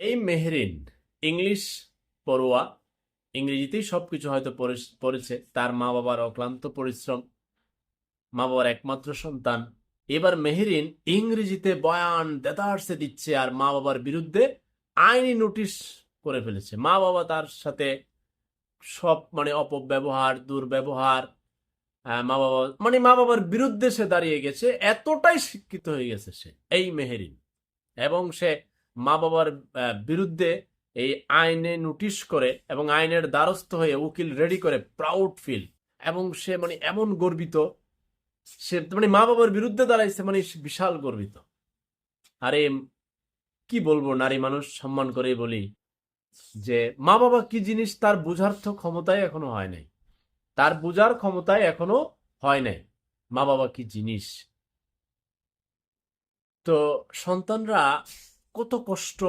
এই মেহরিন ইংলিশ পড়ুয়া, ইংরেজিতেই সবকিছু হয়তো পড়েছে। তার মা বাবার অক্লান্ত পরিশ্রম, মা বাবার একমাত্র সন্তান। এবার মেহরিন ইংরেজিতে বয়ান দেদারসে দিচ্ছে আর মা বাবার বিরুদ্ধে আইনি নোটিশ করে ফেলেছে। মা বাবা তার সাথে সব অপব্যবহার, দুর্ব্যবহার, মা বাবার বিরুদ্ধে সে দাঁড়িয়ে গেছে। এতটাই শিক্ষিত হয়ে গেছে সে, এই মেহেরিন। এবং সে মা বাবার বিরুদ্ধে এই আইনে নোটিশ করে এবং আইনের দ্বারস্থ হয়ে উকিল রেডি করে প্রাউড ফিল। এবং সে এমন গর্বিত, সে মা বাবার বিরুদ্ধে দাঁড়াইছে, বিশাল গর্বিত। আরে কি বলবো, নারী মানুষ সম্মান করেই বলি যে মা বাবা কি জিনিস তার বোঝার তো ক্ষমতাই এখনো হয় নাই। তার বোঝার ক্ষমতায় এখনো হয় নাই মা বাবা কি জিনিস। তো সন্তানরা কত কষ্ট